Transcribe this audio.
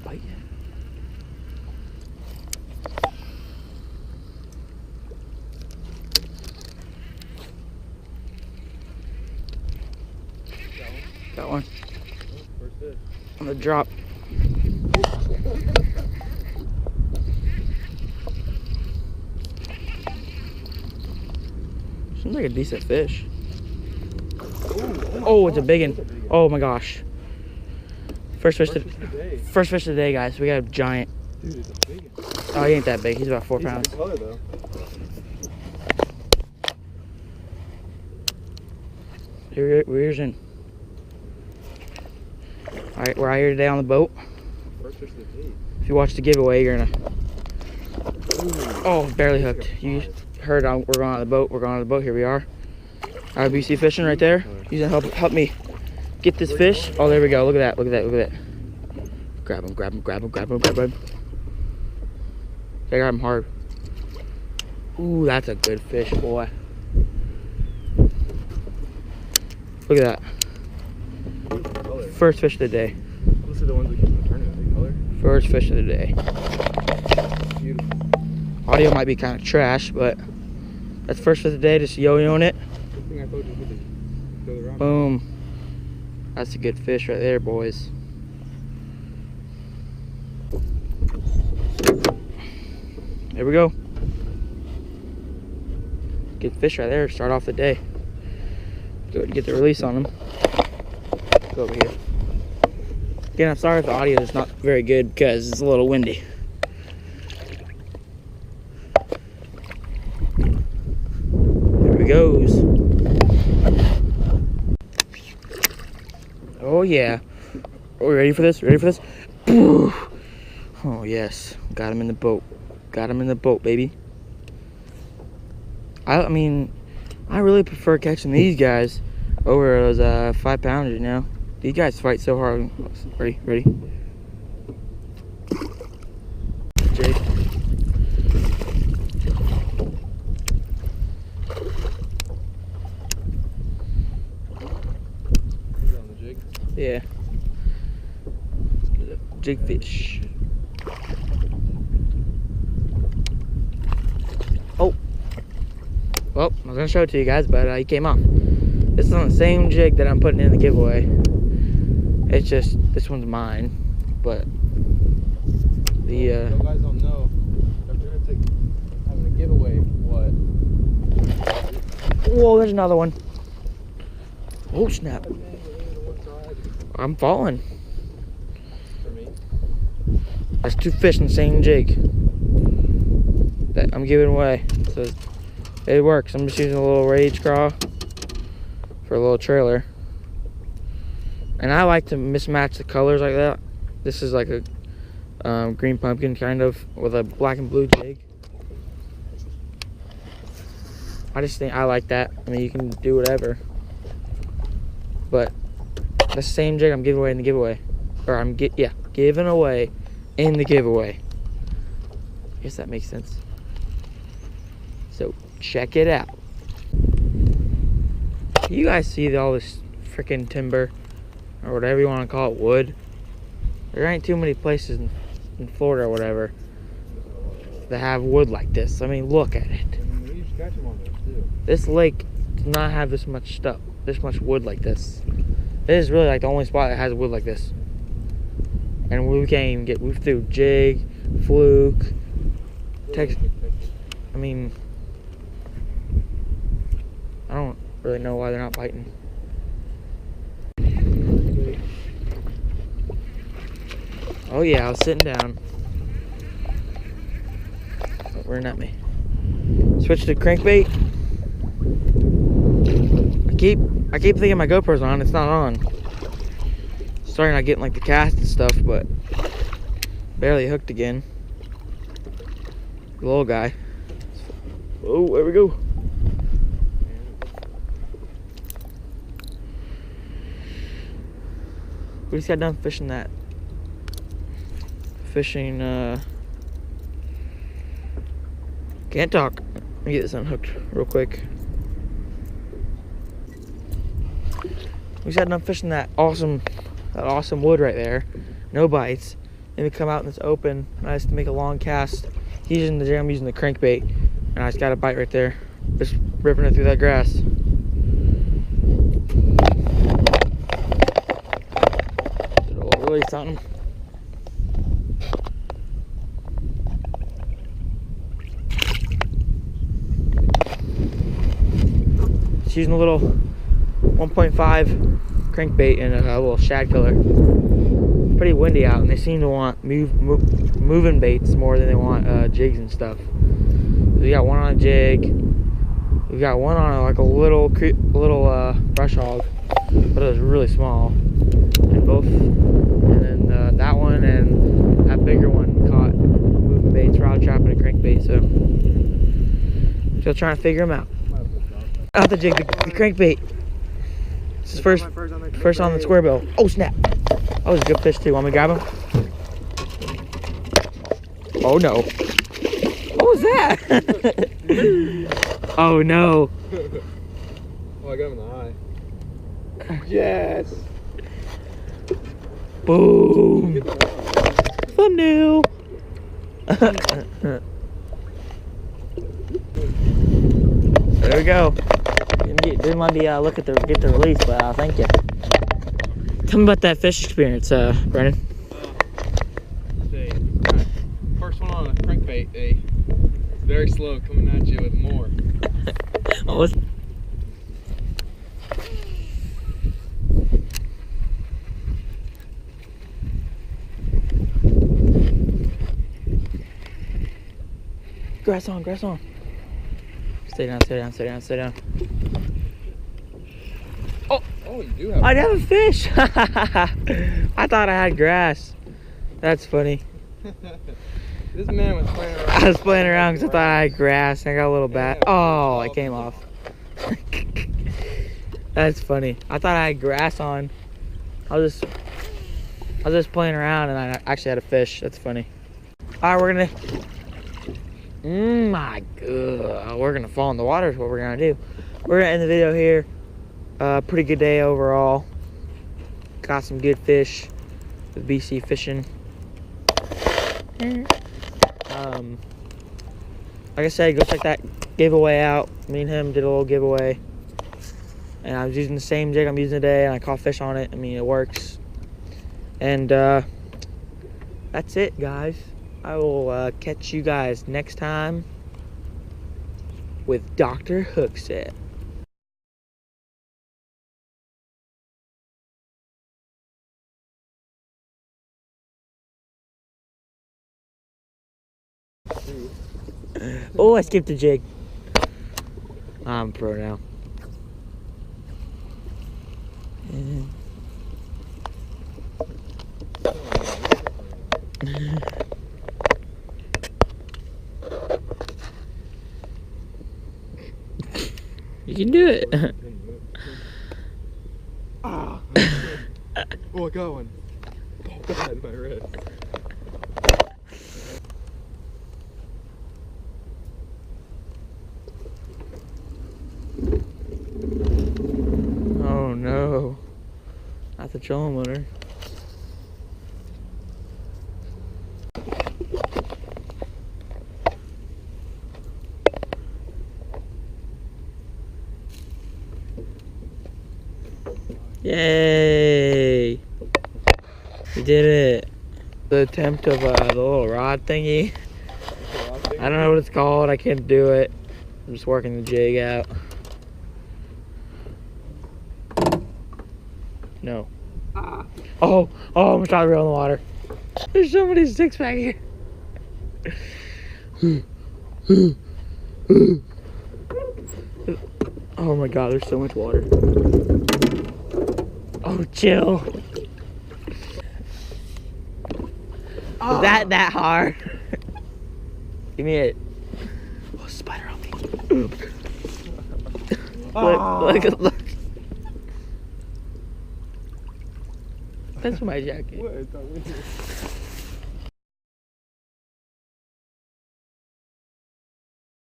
bite yet? Got one. First fish. On the drop. Seems like a decent fish. Oh, it's a big one. Oh my gosh. First fish of the day, guys. We got a giant. Dude, it's a big one. Oh, he ain't that big. He's about 4 pounds. He's a good color, though. Here's in. Alright, we're out here today on the boat. First fish of the day. If you watch the giveaway, you're gonna. Oh, barely hooked. You heard we're going on the boat. We're going on the boat. Here we are. RBC fishing right there. He's gonna help me get this fish. Oh, there we go. Look at that. Look at that. Look at that. Grab him. Grab him. Grab him. Grab him. Grab him. I got him hard. Ooh, that's a good fish, boy. Look at that. First fish of the day. Those are the ones that keep in the tournament. Big color. First fish of the day. Beautiful. Audio might be kind of trash, but that's first fish of the day. Just yo-yoing it. Good thing I told you to go the round. Boom. That's a good fish right there, boys. There we go. Good fish right there. Start off the day. Go to get the release on him. Go over here. Again, I'm sorry if the audio is not very good because it's a little windy. There he goes. Oh yeah. Are we ready for this? Ready for this? Oh yes. Got him in the boat. Got him in the boat, baby. I mean, I really prefer catching these guys over those 5-pounders, you know? These guys fight so hard. Ready? Ready? Jake. On the jig. Yeah. Jig fish. Oh. Well, I was gonna show it to you guys, but he came off. This is on the same jig that I'm putting in the giveaway. It's just, this one's mine, but the you guys don't know, after having a giveaway, what? whoa, there's another one. Oh snap. I'm falling. For me? That's 2 fish in the same jig that I'm giving away. So it works. I'm just using a little rage craw for a little trailer. And I like to mismatch the colors like that. This is like a green pumpkin kind of with a black and blue jig. I just think I like that. I mean, you can do whatever. But the same jig I'm giving away in the giveaway. Or I'm giving away in the giveaway. I guess that makes sense. So check it out. You guys see all this freaking timber, or whatever you want to call it, wood? There ain't too many places in Florida or whatever that have wood like this. I mean, look at it. And we used to catch them on those too. This lake does not have this much stuff, this much wood like this. It is really like the only spot that has wood like this. And we can't even get, we threw jig, fluke, I mean, I don't really know why they're not biting. Oh yeah, I was sitting down. Oh, running at me. Switch to crankbait. I keep thinking my GoPro's on. It's not on. Sorry, not getting like the cast and stuff, but barely hooked again. The little guy. Oh, there we go. We just got done fishing that. Can't talk. Let me get this unhooked real quick. We just got done fishing that awesome wood right there. No bites. and we come out in this open, and I just make a long cast. He's using the jig, I'm using the crankbait, and I just got a bite right there, just ripping it through that grass. Did a little release on him. Just using a little 1.5 crankbait and a little shad killer. Pretty windy out, and they seem to want moving baits more than they want jigs and stuff. We got one on a jig. We got one on like a little brush hog, but it was really small. And then that one and that bigger one caught moving baits, rod trapping, and crankbait. So still trying to figure them out. Out the jig, the crankbait. This is first on the square bill. Oh snap! That was a good fish too. Want me to grab him? Oh no! What was that? Oh no! Oh, I got him in the eye. Yes! Boom! Thumbnail! There we go. Didn't want to get the release, but thank you. Tell me about that fish experience, Brennan. First one on a crankbait, very slow coming at you with more. What was? Grass on, grass on. Stay down, stay down, stay down, stay down. Oh, you do have. I have a fish. I thought I had grass. That's funny. This man was playing around. I was playing around because I thought I had grass and I got a little bat. Oh, I came off. That's funny. I thought I had grass on. I was just playing around and I actually had a fish. That's funny. All right, we're gonna. My God, we're gonna fall in the water is what we're gonna do. We're gonna end the video here. Pretty good day overall. Got some good fish with BC fishing. Like I said, go check that giveaway out. Me and him did a little giveaway. And I was using the same jig I'm using today, and I caught fish on it. I mean, it works. And that's it, guys. I will catch you guys next time with Dr. Hookset. Oh, I skipped a jig. I'm pro now. You can do it. Ah. Oh, I got one. Oh, God, my wrist. Oh no, not the trolling motor. Yay! We did it. The attempt of the little rod thingy. I don't know what it's called. I can't do it. I'm just working the jig out. No. Ah. Oh, I'm trying to reel in the water. There's so many sticks back here. Oh my God, there's so much water. Oh, chill. Was that hard? Give me it. Oh, spider on me. Look. That's my jacket. What?